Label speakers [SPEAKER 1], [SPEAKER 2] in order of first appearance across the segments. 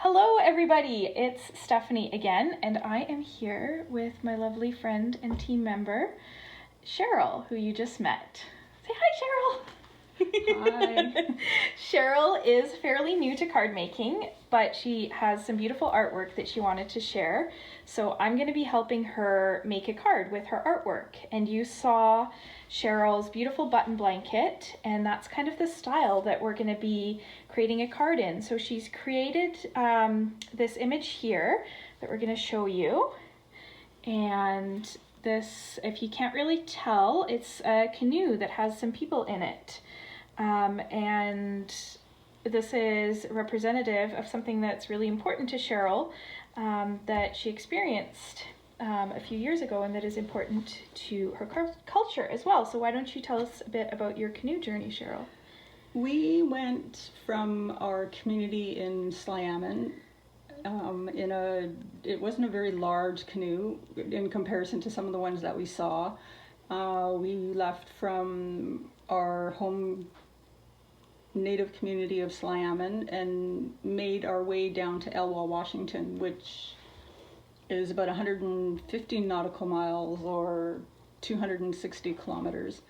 [SPEAKER 1] Hello everybody, it's Stephanie again, and I am here with my lovely friend and team member, Cheryl, who you just met. Say hi, Cheryl!
[SPEAKER 2] Hi.
[SPEAKER 1] Cheryl is fairly new to card making, but she has some beautiful artwork that she wanted to share, so I'm going to be helping her make a card with her artwork. And you saw Cheryl's beautiful button blanket, and that's kind of the style that we're going to be creating a card in. So she's created this image here that we're going to show you, and this, if you can't really tell, it's a canoe that has some people in it. And this is representative of something that's really important to Cheryl that she experienced a few years ago, and that is important to her culture as well. So why don't you tell us a bit about your canoe journey, Cheryl?
[SPEAKER 2] We went from our community in Sliammon it wasn't a very large canoe in comparison to some of the ones that we saw. We left from our home native community of Sliammon and made our way down to Elwha, Washington, which is about 150 nautical miles or 260 kilometers.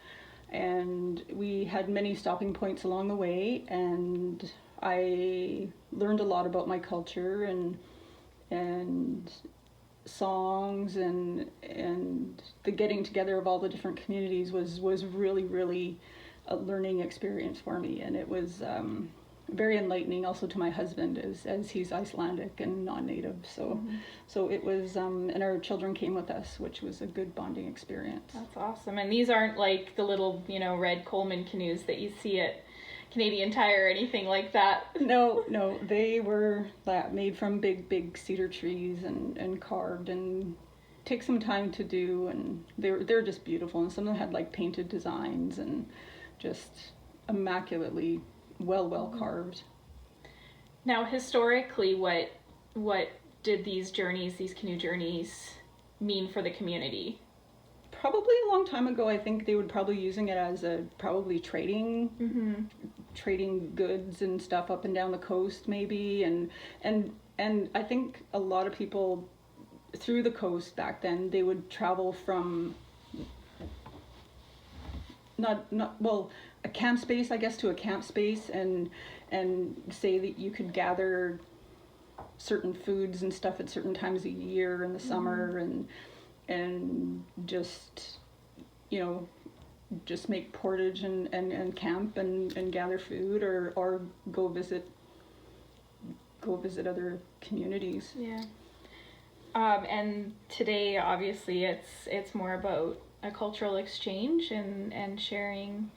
[SPEAKER 2] And we had many stopping points along the way, and I learned a lot about my culture and songs and the getting together of all the different communities was really a learning experience for me, and it was very enlightening also to my husband as he's Icelandic and non-native. So it was and our children came with us, which was a good bonding experience.
[SPEAKER 1] That's awesome. And these aren't like the little, red Coleman canoes that you see at Canadian Tire or anything like that.
[SPEAKER 2] No, they were made from big cedar trees and carved, and take some time to do, and they're just beautiful, and some of them had like painted designs and just immaculately well carved.
[SPEAKER 1] Now, historically, what did these canoe journeys mean for the community?
[SPEAKER 2] Probably a long time ago, I think they were probably using it as trading goods and stuff up and down the coast, maybe, and I think a lot of people through the coast back then, they would travel from a camp space, I guess, to a camp space, and say that you could gather certain foods and stuff at certain times of year in the summer, and just make portage and camp and gather food, or go visit other communities.
[SPEAKER 1] Yeah. And today, obviously, it's more about a cultural exchange and sharing,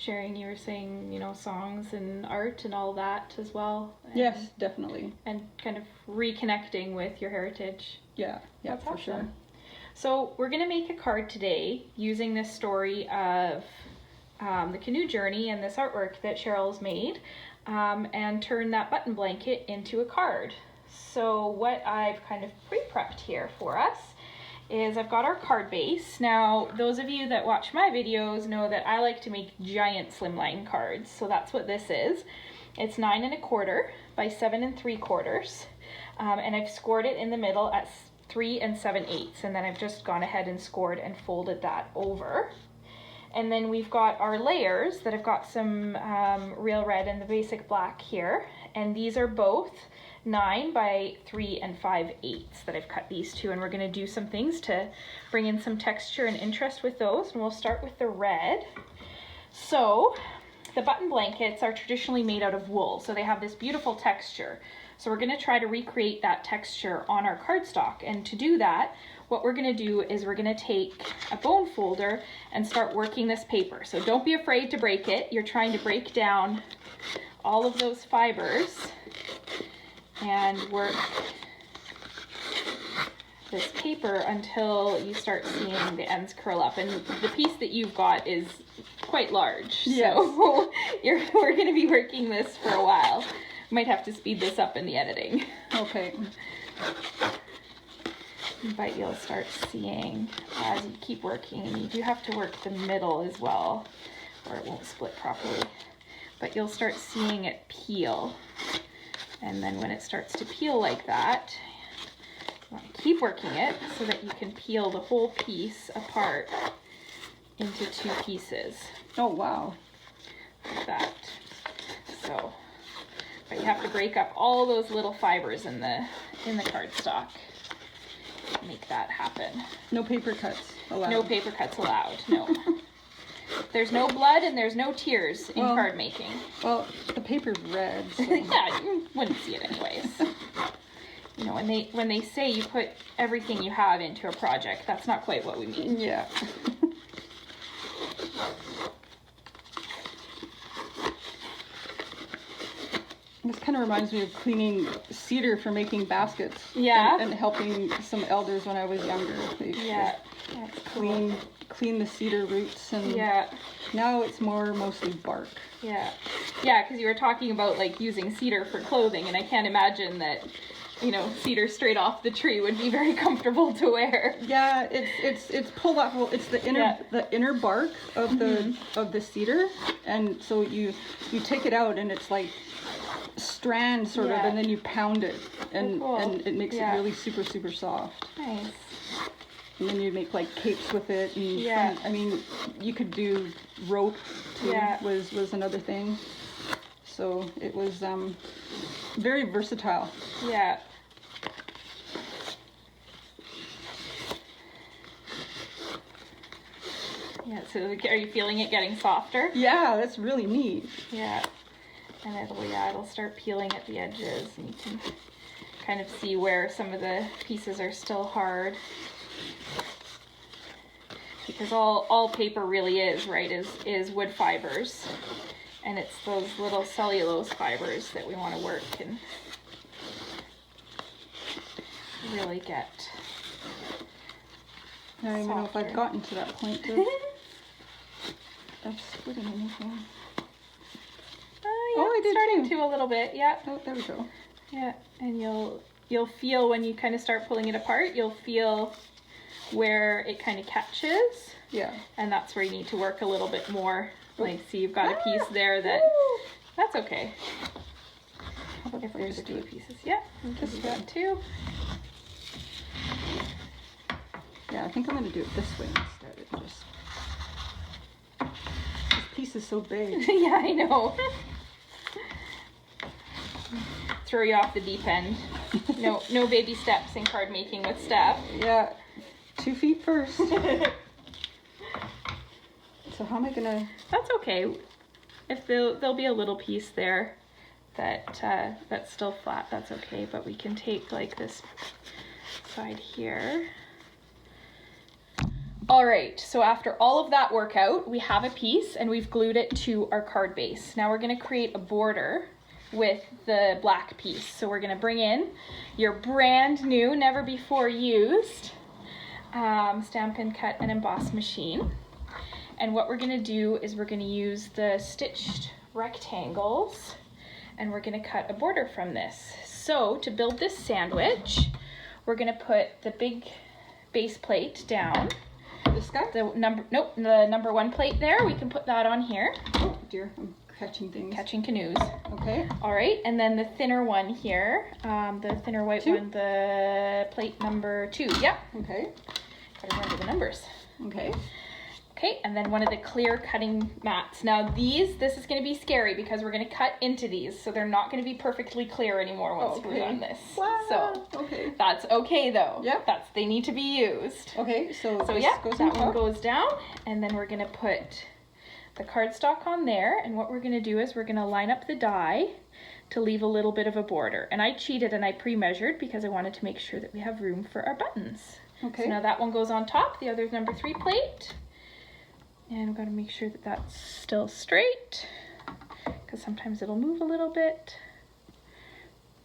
[SPEAKER 1] you were saying, songs and art and all that as well.
[SPEAKER 2] Yes, definitely. And
[SPEAKER 1] kind of reconnecting with your heritage.
[SPEAKER 2] Yeah,
[SPEAKER 1] That's
[SPEAKER 2] for
[SPEAKER 1] awesome.
[SPEAKER 2] Sure.
[SPEAKER 1] So we're going to make a card today using this story of the canoe journey and this artwork that Cheryl's made, and turn that button blanket into a card. So what I've kind of pre-prepped here for us is I've got our card base. Now, those of you that watch my videos know that I like to make giant slimline cards, so that's what this is. It's 9 1/4 by 7 3/4, and I've scored it in the middle at 3 7/8, and then I've just gone ahead and scored and folded that over. And then we've got our layers that I've got some real red and the basic black here, and these are both 9 by 3 5/8 that I've cut these two, and we're going to do some things to bring in some texture and interest with those, and we'll start with the red. So the button blankets are traditionally made out of wool, so they have this beautiful texture. So we're going to try to recreate that texture on our cardstock, and to do that, what we're going to do is we're going to take a bone folder and start working this paper. So don't be afraid to break it. You're trying to break down all of those fibers and work this paper until you start seeing the ends curl up. And the piece that you've got is quite large.
[SPEAKER 2] Yes.
[SPEAKER 1] So we're going to be working this for a while. Might have to speed this up in the editing.
[SPEAKER 2] Okay.
[SPEAKER 1] But you'll start seeing as you keep working, and you do have to work the middle as well, or it won't split properly. But you'll start seeing it peel And then when it starts to peel like that, you want to keep working it so that you can peel the whole piece apart into 2 pieces.
[SPEAKER 2] Oh, wow.
[SPEAKER 1] Like that. So, but you have to break up all those little fibers in the cardstock to make that happen.
[SPEAKER 2] No paper cuts allowed.
[SPEAKER 1] No paper cuts allowed, no. There's no blood and there's no tears in card making.
[SPEAKER 2] Well, the paper's red. So.
[SPEAKER 1] Yeah, you wouldn't see it anyways. You know, when they say you put everything you have into a project, that's not quite what we mean.
[SPEAKER 2] Yeah. This kind of reminds me of cleaning cedar for making baskets.
[SPEAKER 1] Yeah.
[SPEAKER 2] And helping some elders when I was younger.
[SPEAKER 1] Yeah. That's cool.
[SPEAKER 2] Clean the cedar roots, and
[SPEAKER 1] yeah.
[SPEAKER 2] Now it's mostly bark.
[SPEAKER 1] Yeah. Yeah, because you were talking about like using cedar for clothing, and I can't imagine that, you know, cedar straight off the tree would be very comfortable to wear.
[SPEAKER 2] Yeah, it's pulled off. Well, it's the inner bark of the cedar, and so you take it out, and it's like strand sort of, and then you pound it, and it makes it really super soft.
[SPEAKER 1] Nice.
[SPEAKER 2] And then you make like capes with it, and I mean, you could do rope too. Was another thing. So it was very versatile.
[SPEAKER 1] Yeah. Yeah, so are you feeling it getting softer?
[SPEAKER 2] Yeah, that's really neat.
[SPEAKER 1] Yeah. And it'll start peeling at the edges, and you can kind of see where some of the pieces are still hard. Because all paper really is, right, is wood fibers. And it's those little cellulose fibers that we want to work and really get
[SPEAKER 2] I don't even know if I've gotten to that point of splitting anything.
[SPEAKER 1] I did starting to a little bit, yeah.
[SPEAKER 2] Oh, there we go.
[SPEAKER 1] Yeah, and you'll feel when you kind of start pulling it apart, you'll feel where it kind of catches.
[SPEAKER 2] Yeah. And
[SPEAKER 1] that's where you need to work a little bit more. Like, see, you've got a piece there that's okay. If there's a few pieces, just that too.
[SPEAKER 2] Yeah, I think I'm gonna do it this way instead. This piece is so big.
[SPEAKER 1] Yeah, I know. Throw you off the deep end. No baby steps in card making with Steph.
[SPEAKER 2] Yeah, 2 feet first. So how am I gonna?
[SPEAKER 1] That's okay. If there'll be a little piece there that's still flat, that's okay. But we can take like this side here. All right, so after all of that workout, we have a piece and we've glued it to our card base. Now we're gonna create a border with the black piece. So we're gonna bring in your brand new, never before used Stampin' Cut and Emboss machine. And what we're gonna do is we're gonna use the stitched rectangles and we're gonna cut a border from this. So to build this sandwich, we're gonna put the big base plate down.
[SPEAKER 2] This guy?
[SPEAKER 1] The number 1 plate there, we can put that on here.
[SPEAKER 2] Oh dear, I'm catching things.
[SPEAKER 1] Catching canoes.
[SPEAKER 2] Okay.
[SPEAKER 1] All right, and then the thinner one here, the thinner white
[SPEAKER 2] 2?
[SPEAKER 1] one, the plate number 2. Yep.
[SPEAKER 2] Okay.
[SPEAKER 1] Gotta remember the numbers.
[SPEAKER 2] Okay.
[SPEAKER 1] Okay, and then one of the clear cutting mats. Now this is going to be scary because we're going to cut into these, so they're not going to be perfectly clear anymore once we're done this.
[SPEAKER 2] Wow.
[SPEAKER 1] So
[SPEAKER 2] okay.
[SPEAKER 1] That's okay though.
[SPEAKER 2] Yep.
[SPEAKER 1] They need to be used.
[SPEAKER 2] Okay, so this goes
[SPEAKER 1] that
[SPEAKER 2] on
[SPEAKER 1] one
[SPEAKER 2] top.
[SPEAKER 1] goes down, and then we're going to put the cardstock on there, and what we're going to do is we're going to line up the die to leave a little bit of a border. And I cheated and I pre-measured because I wanted to make sure that we have room for our buttons.
[SPEAKER 2] Okay.
[SPEAKER 1] So now that one goes on top, the other's number 3 plate. And we've got to make sure that that's still straight because sometimes it'll move a little bit.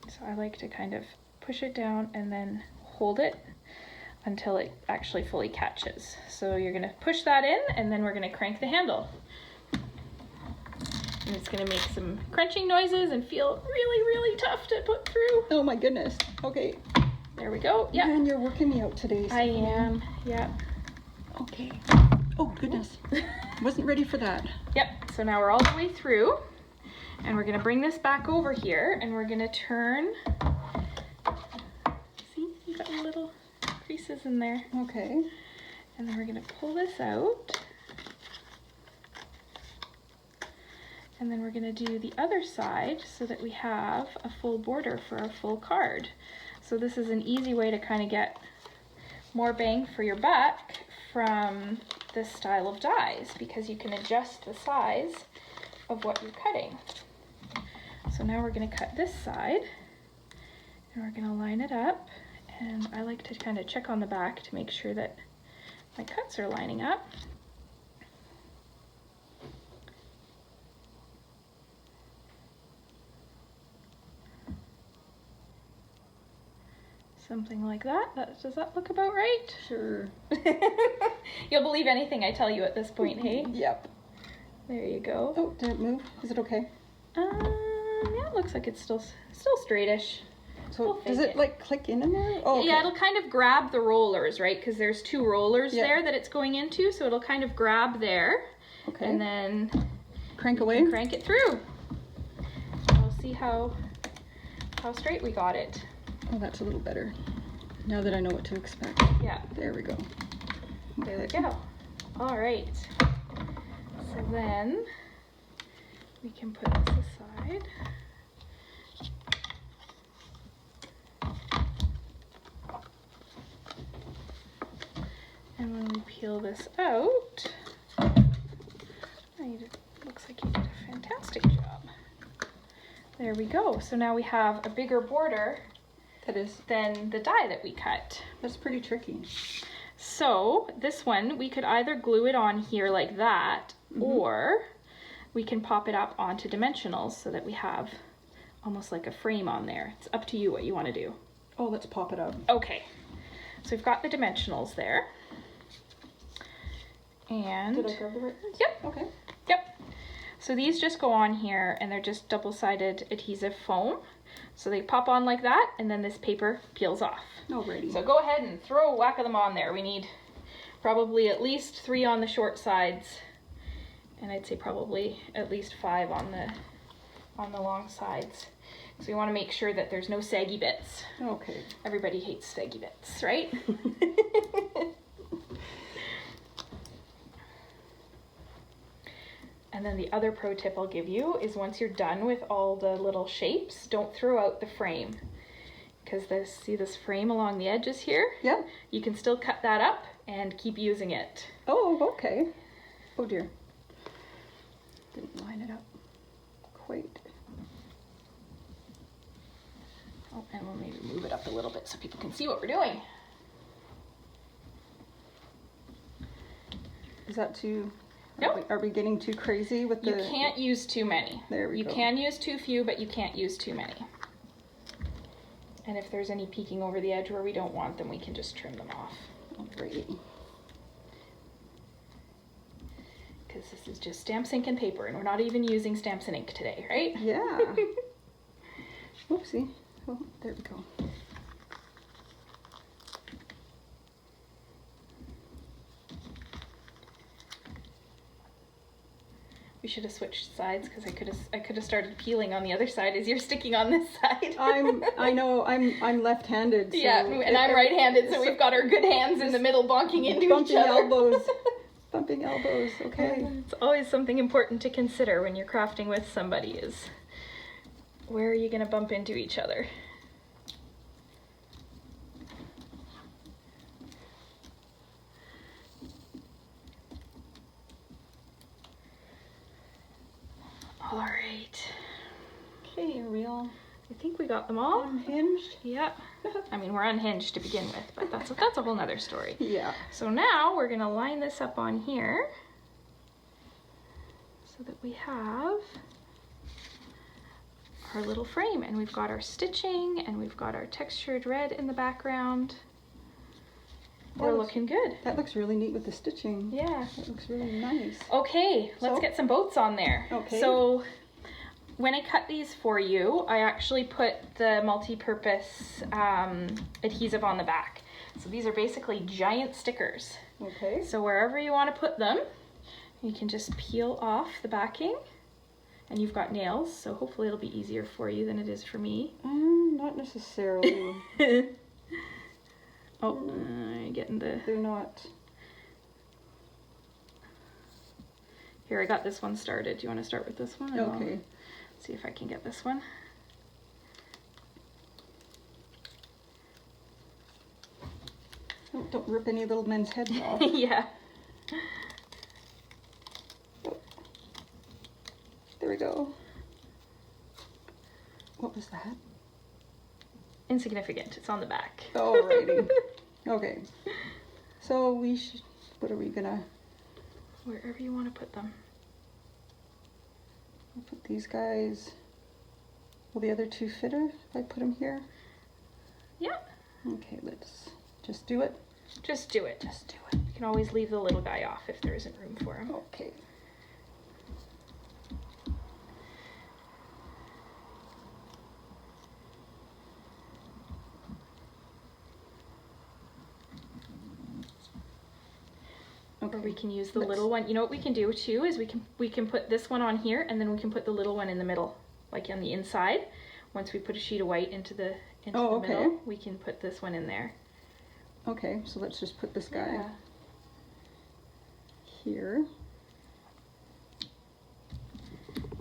[SPEAKER 1] So I like to kind of push it down and then hold it until it actually fully catches. So you're going to push that in and then we're going to crank the handle. And it's going to make some crunching noises and feel really, really tough to put through.
[SPEAKER 2] Oh my goodness. Okay.
[SPEAKER 1] There we go. Yeah.
[SPEAKER 2] Man, you're working me out today.
[SPEAKER 1] I am. Yeah.
[SPEAKER 2] Okay. Oh goodness. Wasn't ready for that.
[SPEAKER 1] Yep. So now we're all the way through. And we're gonna bring this back over here and we're gonna turn, see, you got little creases in there.
[SPEAKER 2] Okay.
[SPEAKER 1] And then we're gonna pull this out. And then we're gonna do the other side so that we have a full border for our full card. So this is an easy way to kind of get more bang for your buck from this style of dies, because you can adjust the size of what you're cutting. So now we're gonna cut this side and we're gonna line it up. And I like to kind of check on the back to make sure that my cuts are lining up. Something like that. Does that look about right?
[SPEAKER 2] Sure.
[SPEAKER 1] You'll believe anything I tell you at this point, hey?
[SPEAKER 2] Yep.
[SPEAKER 1] There you go.
[SPEAKER 2] Oh, did it move? Is it okay?
[SPEAKER 1] Yeah, it looks like it's still straightish.
[SPEAKER 2] So
[SPEAKER 1] We'll
[SPEAKER 2] does
[SPEAKER 1] fake
[SPEAKER 2] it like click in there? Oh, okay.
[SPEAKER 1] Yeah, it'll kind of grab the rollers, right? Because there's two rollers there that it's going into, so it'll kind of grab there.
[SPEAKER 2] Okay.
[SPEAKER 1] And then
[SPEAKER 2] Crank away?
[SPEAKER 1] crank it through. We'll see how straight we got it.
[SPEAKER 2] Oh, that's a little better. Now that I know what to expect.
[SPEAKER 1] Yeah.
[SPEAKER 2] There we go.
[SPEAKER 1] There we go. All right. So then we can put this aside. And when we peel this out, looks like you did a fantastic job. There we go. So now we have a bigger border than the die that we cut.
[SPEAKER 2] That's pretty tricky.
[SPEAKER 1] So this one, we could either glue it on here like that, or we can pop it up onto dimensionals so that we have almost like a frame on there. It's up to you what you want to do.
[SPEAKER 2] Oh, let's pop it up.
[SPEAKER 1] Okay, so we've got the dimensionals there. And
[SPEAKER 2] did I grab the right ones?
[SPEAKER 1] Yep.
[SPEAKER 2] Okay.
[SPEAKER 1] Yep. So these just go on here and they're just double-sided adhesive foam. So they pop on like that and then this paper peels off.
[SPEAKER 2] Alrighty.
[SPEAKER 1] So go ahead and throw a whack of them on there. We need probably at least 3 on the short sides, and I'd say probably at least 5 on the long sides. So we want to make sure that there's no saggy bits.
[SPEAKER 2] Okay.
[SPEAKER 1] Everybody hates saggy bits, right? And then the other pro tip I'll give you is once you're done with all the little shapes, don't throw out the frame. Because see this frame along the edges here?
[SPEAKER 2] Yeah.
[SPEAKER 1] You can still cut that up and keep using it.
[SPEAKER 2] Oh, okay. Oh dear. Didn't line it up quite.
[SPEAKER 1] Oh, and we'll maybe move it up a little bit so people can see what we're doing.
[SPEAKER 2] Is that too...
[SPEAKER 1] Nope.
[SPEAKER 2] Are we getting too crazy with the...
[SPEAKER 1] You can't use too many.
[SPEAKER 2] There we go.
[SPEAKER 1] You can use too few, but you can't use too many. And if there's any peeking over the edge where we don't want them, we can just trim them off.
[SPEAKER 2] Alrighty.
[SPEAKER 1] Because this is just stamps, ink, and paper, and we're not even using stamps and ink today, right?
[SPEAKER 2] Yeah. Oopsie. Oh, there we go.
[SPEAKER 1] We should have switched sides because I could have started peeling on the other side as you're sticking on this side.
[SPEAKER 2] I know I'm left-handed. So
[SPEAKER 1] yeah, and I'm right-handed, so we've got our good hands in the middle bonking into each other.
[SPEAKER 2] Elbows. Bumping elbows. Okay.
[SPEAKER 1] It's always something important to consider when you're crafting with somebody is where are you going to bump into each other? All right.
[SPEAKER 2] Okay, are we all
[SPEAKER 1] I think we got them all.
[SPEAKER 2] unhinged?
[SPEAKER 1] Yep. I mean, we're unhinged to begin with, but that's a whole nother story.
[SPEAKER 2] Yeah.
[SPEAKER 1] So now we're going to line this up on here so that we have our little frame, and we've got our stitching and we've got our textured red in the background. We're looking good.
[SPEAKER 2] That looks really neat with the stitching.
[SPEAKER 1] Yeah.
[SPEAKER 2] That looks really nice.
[SPEAKER 1] Okay, let's get some boats on there.
[SPEAKER 2] Okay.
[SPEAKER 1] So when I cut these for you, I actually put the multi-purpose adhesive on the back. So these are basically giant stickers.
[SPEAKER 2] Okay.
[SPEAKER 1] So wherever you want to put them, you can just peel off the backing And you've got nails, so hopefully it'll be easier for you than it is for me.
[SPEAKER 2] Not necessarily.
[SPEAKER 1] Oh, getting the...
[SPEAKER 2] They're not.
[SPEAKER 1] Here, I got this one started. Do you want to start with this one?
[SPEAKER 2] Okay.
[SPEAKER 1] See if I can get this one.
[SPEAKER 2] Oh, don't rip any little men's heads off.
[SPEAKER 1] Yeah.
[SPEAKER 2] Oh. There we go. What was that?
[SPEAKER 1] Insignificant. It's on the back.
[SPEAKER 2] Alrighty. Okay. So we should, what are we gonna?
[SPEAKER 1] Wherever you want to put them.
[SPEAKER 2] I'll put these guys. Will the other two fit if I put them here?
[SPEAKER 1] Yeah.
[SPEAKER 2] Okay, let's just do it.
[SPEAKER 1] Just do it.
[SPEAKER 2] Just do it.
[SPEAKER 1] You can always leave the little guy off if there isn't room for him.
[SPEAKER 2] Okay.
[SPEAKER 1] Or we can use the little one. You know what we can do too is we can put this one on here, and then we can put the little one in the middle, like on the inside. Once we put a sheet of white into the middle, we can put this one in there.
[SPEAKER 2] Okay, so let's just put this guy
[SPEAKER 1] Yeah.
[SPEAKER 2] here.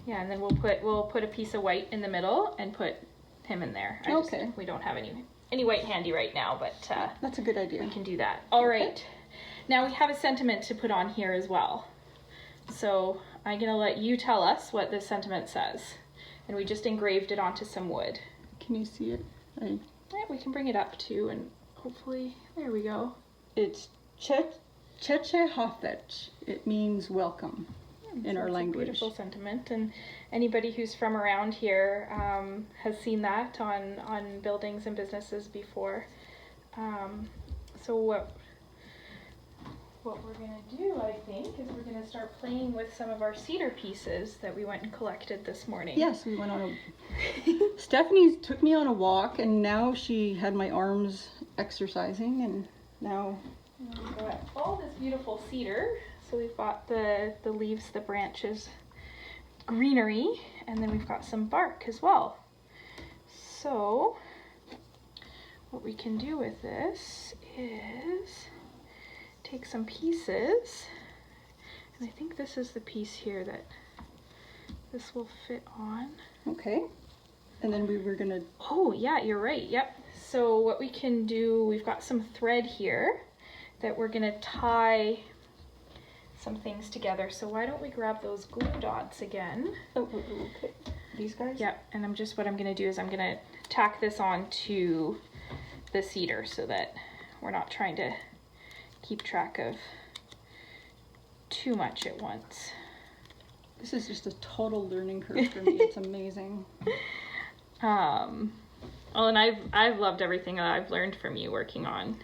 [SPEAKER 1] Yeah, and then we'll put a piece of white in the middle and put him in there. We don't have any white handy right now, but
[SPEAKER 2] That's a good idea.
[SPEAKER 1] we can do that. All right. Now we have a sentiment to put on here as well. So I'm gonna let you tell us what this sentiment says. And we just engraved it onto some wood.
[SPEAKER 2] Can you see it?
[SPEAKER 1] Yeah, we can bring it up too, and hopefully, there we go.
[SPEAKER 2] It's Cheche Hofetch. It means welcome in our language.
[SPEAKER 1] It's a beautiful sentiment, and anybody who's from around here has seen that on buildings and businesses before. So what we're going to do, I think, is we're going to start playing with some of our cedar pieces that we went and collected this morning.
[SPEAKER 2] Yes, we went on a... Stephanie took me on a walk, and now she had my arms exercising, and now...
[SPEAKER 1] We've got all this beautiful cedar. So we've got the leaves, the branches, greenery, and then we've got some bark as well. So what we can do with this is take some pieces, and I think this is the piece here that this will fit on.
[SPEAKER 2] Okay, and then we were gonna...
[SPEAKER 1] Oh yeah, you're right, yep. So what we can do, we've got some thread here that we're gonna tie some things together. So why don't we grab those glue dots again?
[SPEAKER 2] Oh, okay. These guys?
[SPEAKER 1] Yep, and what I'm gonna do is I'm gonna tack this on to the cedar so that we're not trying to keep track of too much at once.
[SPEAKER 2] This is just a total learning curve for me. It's amazing.
[SPEAKER 1] And I've loved everything that I've learned from you working on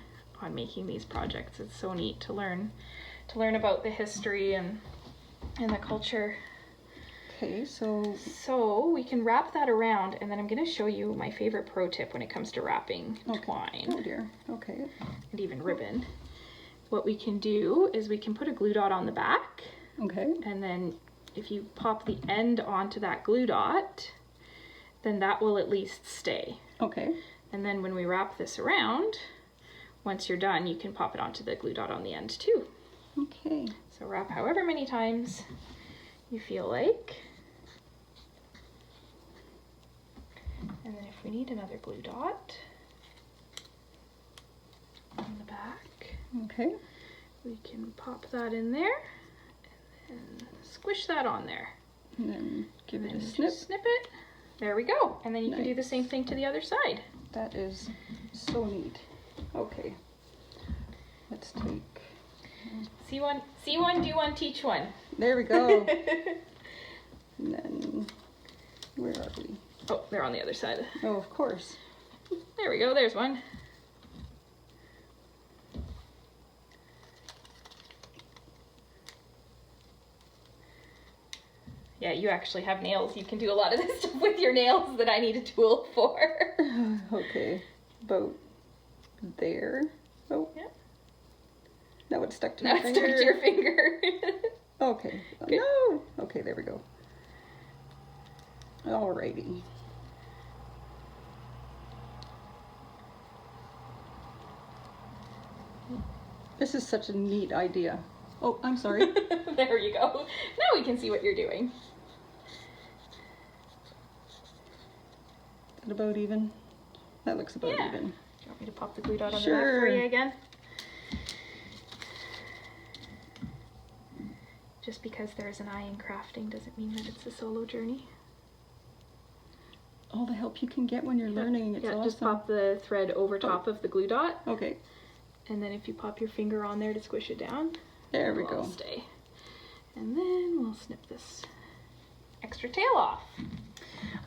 [SPEAKER 1] making these projects. It's so neat to learn about the history and the culture.
[SPEAKER 2] Okay,
[SPEAKER 1] so we can wrap that around, and then I'm going to show you my favorite pro tip when it comes to wrapping twine.
[SPEAKER 2] Oh dear. Okay.
[SPEAKER 1] And even ribbon. What we can do is we can put a glue dot on the back.
[SPEAKER 2] Okay.
[SPEAKER 1] And then if you pop the end onto that glue dot, then that will at least stay.
[SPEAKER 2] Okay.
[SPEAKER 1] And then when we wrap this around, once you're done, you can pop it onto the glue dot on the end too.
[SPEAKER 2] Okay.
[SPEAKER 1] So wrap however many times you feel like. And then if we need another glue dot on the back,
[SPEAKER 2] Okay.
[SPEAKER 1] we can pop that in there and squish that on there.
[SPEAKER 2] And then give it a
[SPEAKER 1] Just
[SPEAKER 2] snip.
[SPEAKER 1] snip it. There we go. And then you can do the same thing to the other side.
[SPEAKER 2] That is so neat. Okay. Let's take...
[SPEAKER 1] See one, do one, teach one.
[SPEAKER 2] There we go. And then, where are we?
[SPEAKER 1] Oh, they're on the other side.
[SPEAKER 2] Oh, of course.
[SPEAKER 1] There we go, there's one. Yeah, you actually have nails. You can do a lot of this stuff with your nails that I need a tool for.
[SPEAKER 2] Okay, about there. Oh,
[SPEAKER 1] Yep.
[SPEAKER 2] Now it's stuck to
[SPEAKER 1] Now
[SPEAKER 2] my
[SPEAKER 1] it's
[SPEAKER 2] finger.
[SPEAKER 1] stuck to your finger.
[SPEAKER 2] Okay.
[SPEAKER 1] Good.
[SPEAKER 2] No. Okay, there we go. Alrighty. This is such a neat idea. Oh, I'm sorry.
[SPEAKER 1] There you go. Now we can see what you're doing.
[SPEAKER 2] Is that about even? That looks about even.
[SPEAKER 1] Do you want me to pop the glue dot on the
[SPEAKER 2] Sure.
[SPEAKER 1] back for you again? Just because there's an eye in crafting doesn't mean that it's a solo journey.
[SPEAKER 2] All the help you can get when you're learning. It's awesome.
[SPEAKER 1] Just pop the thread over top of the glue dot.
[SPEAKER 2] Okay.
[SPEAKER 1] And then if you pop your finger on there to squish it down,
[SPEAKER 2] There we
[SPEAKER 1] it'll all
[SPEAKER 2] go.
[SPEAKER 1] stay. And then we'll snip this extra tail off.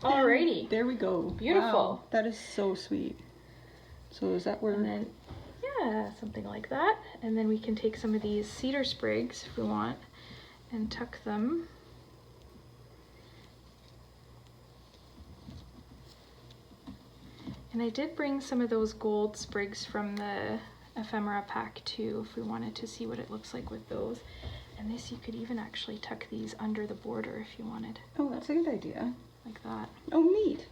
[SPEAKER 1] Alrighty.
[SPEAKER 2] There we go.
[SPEAKER 1] Beautiful.
[SPEAKER 2] Wow, that is so sweet. So is that where?
[SPEAKER 1] And then, yeah, something like that. And then we can take some of these cedar sprigs if we want and tuck them. And I did bring some of those gold sprigs from the ephemera pack too, if we wanted to see what it looks like with those. And this, you could even actually tuck these under the border if you wanted,
[SPEAKER 2] Oh, that's a good idea.
[SPEAKER 1] like that.
[SPEAKER 2] Oh, neat.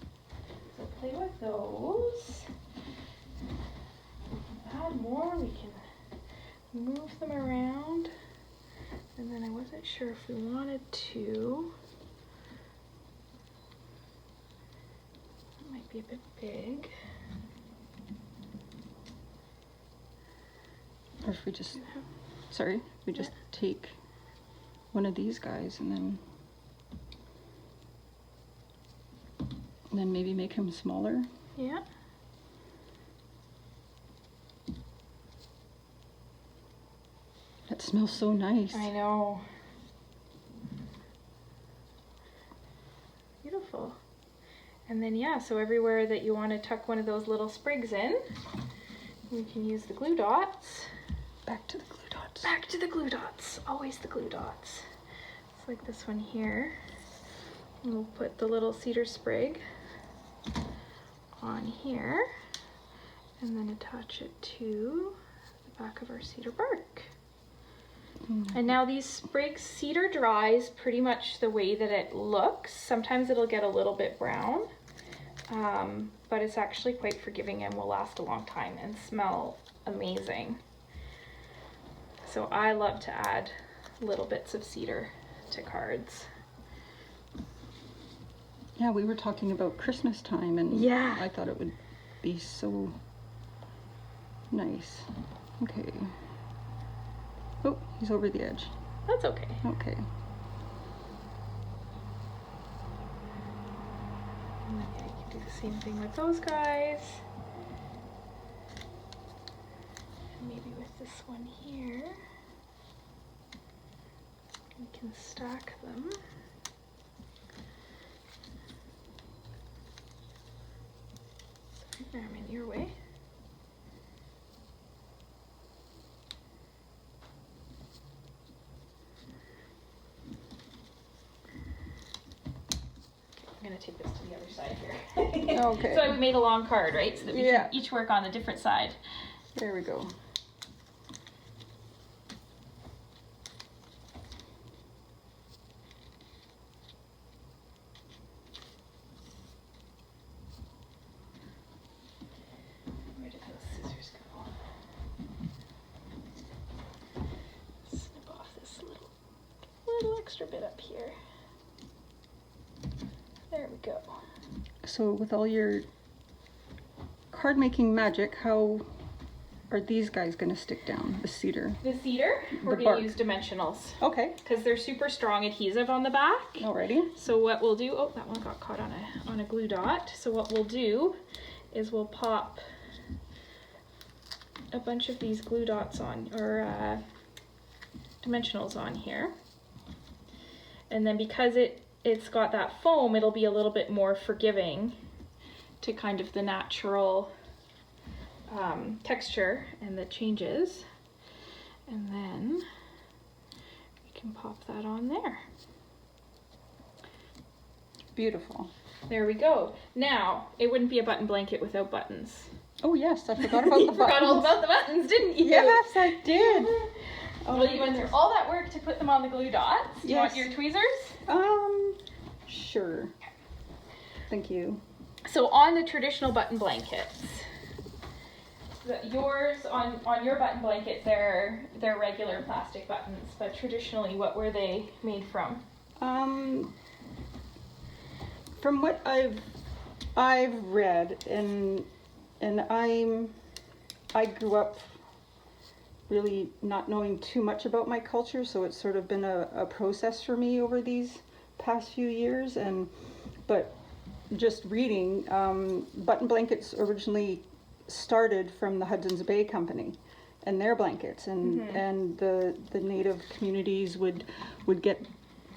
[SPEAKER 1] So play with those. Add more, we can move them around. And then I wasn't sure if we wanted to. That might be a bit big.
[SPEAKER 2] Or if we just, sorry, we just take one of these guys and then maybe make him smaller.
[SPEAKER 1] Yeah.
[SPEAKER 2] That smells so nice.
[SPEAKER 1] I know. Beautiful. And then yeah, so everywhere that you want to tuck one of those little sprigs in, we can use the glue dots.
[SPEAKER 2] Back to the glue dots.
[SPEAKER 1] Back to the glue dots. Always the glue dots. It's like this one here. And we'll put the little cedar sprig on here and then attach it to the back of our cedar bark. And now these sprigs, cedar dries pretty much the way that it looks. Sometimes it'll get a little bit brown, but it's actually quite forgiving and will last a long time and smell amazing. So I love to add little bits of cedar to cards.
[SPEAKER 2] Yeah, we were talking about Christmas time and
[SPEAKER 1] Yeah.
[SPEAKER 2] I thought it would be so nice. Okay. Oh, he's over the edge.
[SPEAKER 1] That's okay.
[SPEAKER 2] Okay.
[SPEAKER 1] And then yeah, you can do the same thing with those guys. And maybe with this one here, we can stack them. Sorry, I'm in your way. I'm gonna take this to the other side here.
[SPEAKER 2] Okay.
[SPEAKER 1] So we made a long card, right? So that we
[SPEAKER 2] Yeah.
[SPEAKER 1] can each work on a different side.
[SPEAKER 2] There we go.
[SPEAKER 1] Where did those scissors go? Snip off this little extra bit up here. There we go.
[SPEAKER 2] So with all your card making magic, how are these guys going to stick down? The cedar.
[SPEAKER 1] The cedar, we're
[SPEAKER 2] The
[SPEAKER 1] going
[SPEAKER 2] bark.
[SPEAKER 1] to use dimensionals
[SPEAKER 2] Okay.
[SPEAKER 1] because they're super strong adhesive on the back.
[SPEAKER 2] Alrighty.
[SPEAKER 1] So what we'll do, oh, that one got caught on a glue dot. So what we'll do is we'll pop a bunch of these glue dots on, or dimensionals on here. And then because it's got that foam, it'll be a little bit more forgiving to kind of the natural texture and the changes. And then we can pop that on there.
[SPEAKER 2] Beautiful.
[SPEAKER 1] There we go. Now, it wouldn't be a button blanket without buttons.
[SPEAKER 2] Oh yes, I forgot about the
[SPEAKER 1] You forgot all
[SPEAKER 2] buttons.
[SPEAKER 1] about the buttons, didn't you?
[SPEAKER 2] Yes, I did.
[SPEAKER 1] Well, you went through all that work to put them on the glue dots. Do you want
[SPEAKER 2] Yes.
[SPEAKER 1] your tweezers?
[SPEAKER 2] Sure. Thank you.
[SPEAKER 1] So on the traditional button blankets, yours on your button blanket, they're regular plastic buttons, but traditionally, what were they made from?
[SPEAKER 2] From what I've read, and I grew up really not knowing too much about my culture, so it's sort of been a process for me over these past few years. But just reading, button blankets originally started from the Hudson's Bay Company and their blankets, and the native communities would get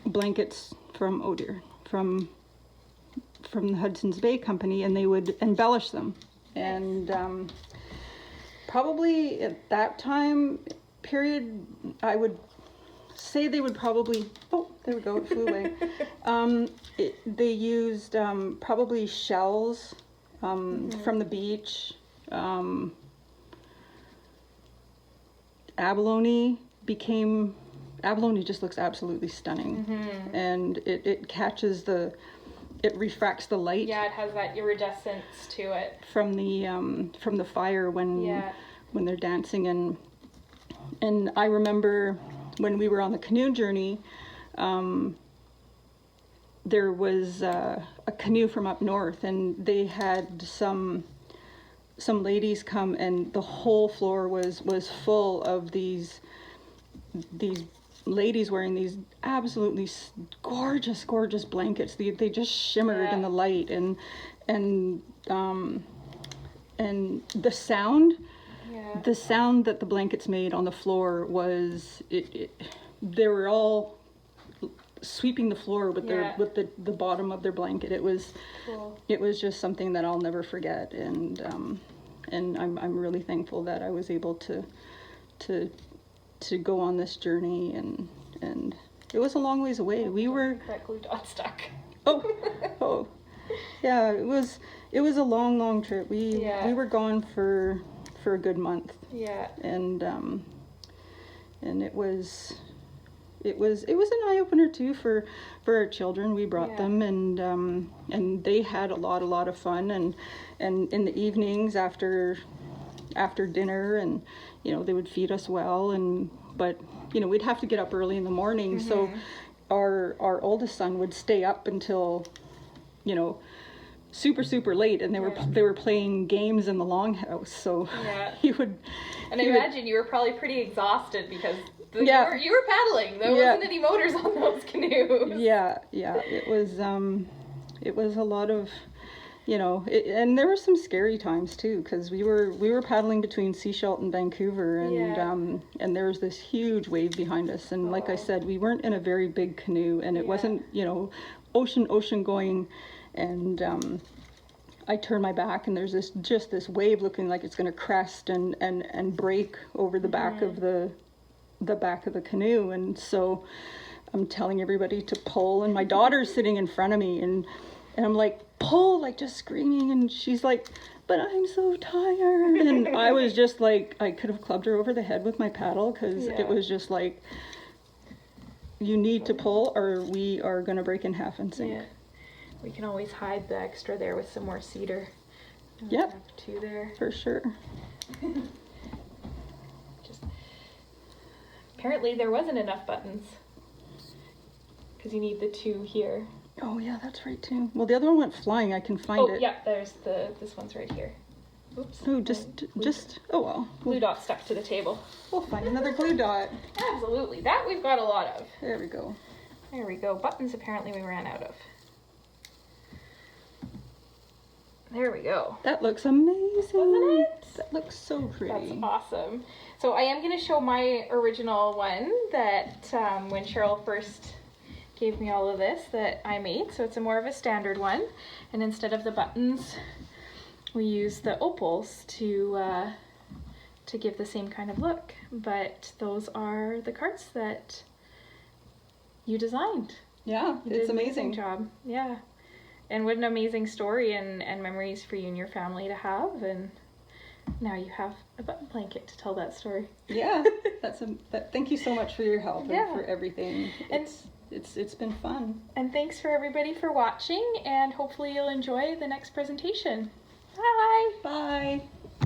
[SPEAKER 2] blankets from the Hudson's Bay Company, and they would embellish them. And probably at that time period, I would say they would probably, oh, there we go, it flew away. They used probably shells from the beach. Abalone just looks absolutely stunning. And it catches it refracts the light.
[SPEAKER 1] Yeah, it has that iridescence to it.
[SPEAKER 2] From the fire when they're dancing. And I remember when we were on the canoe journey, there was a canoe from up north, and they had some ladies come, and the whole floor was full of these ladies wearing these absolutely gorgeous blankets. They just shimmered in the light, and the sound that the blankets made on the floor was they were all sweeping the floor with the bottom of their blanket. It was cool. It was just something that I'll never forget, and I'm really thankful that I was able to go on this journey, and it was a long ways away. We were
[SPEAKER 1] that glue dot stuck.
[SPEAKER 2] Oh, yeah. It was a long trip. We were gone for a good month.
[SPEAKER 1] Yeah.
[SPEAKER 2] And it was an eye opener too for our children. We brought them, and they had a lot of fun, and in the evenings after dinner, and they would feed us well, but we'd have to get up early in the morning. So our oldest son would stay up until super late, and they were playing games in the longhouse. So he would.
[SPEAKER 1] And I imagine you were probably pretty exhausted because you were paddling. There wasn't any motors on those canoes.
[SPEAKER 2] Yeah. It was a lot of, and there were some scary times too, because we were paddling between Sechelt and Vancouver, and there was this huge wave behind us, and like I said, we weren't in a very big canoe, and it wasn't ocean going, and I turned my back, and there's this wave looking like it's going to crest and break over the back of the back of the canoe. And so I'm telling everybody to pull, and my daughter's sitting in front of me, and I'm like, pull, like just screaming, and she's like, but I'm so tired. And I was just like, I could have clubbed her over the head with my paddle, because it was just like, you need to pull or we are going to break in half and sink.
[SPEAKER 1] We can always hide the extra there with some more cedar.
[SPEAKER 2] Yep.
[SPEAKER 1] Have two there.
[SPEAKER 2] For sure.
[SPEAKER 1] Apparently there wasn't enough buttons, because you need the two here.
[SPEAKER 2] Oh yeah, that's right too. Well, the other one went flying. I can find it.
[SPEAKER 1] Oh yeah, there's this one's right here. Oops.
[SPEAKER 2] Oh, oh well.
[SPEAKER 1] Glue dot stuck to the table.
[SPEAKER 2] We'll find another glue dot.
[SPEAKER 1] Absolutely, that we've got a lot of.
[SPEAKER 2] There we go.
[SPEAKER 1] There we go. Buttons apparently we ran out of. There we go.
[SPEAKER 2] That looks amazing.
[SPEAKER 1] Doesn't it?
[SPEAKER 2] That looks so pretty.
[SPEAKER 1] That's awesome. So I am going to show my original one that when Cheryl first gave me all of this that I made. So it's more of a standard one. And instead of the buttons, we use the opals to give the same kind of look. But those are the cards that you designed.
[SPEAKER 2] Yeah, it's amazing.
[SPEAKER 1] Job. Yeah. And what an amazing story and memories for you and your family to have. And now you have a button blanket to tell that story.
[SPEAKER 2] Yeah, thank you so much for your help and for everything. it's been fun.
[SPEAKER 1] And thanks for everybody for watching, and hopefully you'll enjoy the next presentation. Bye!
[SPEAKER 2] Bye!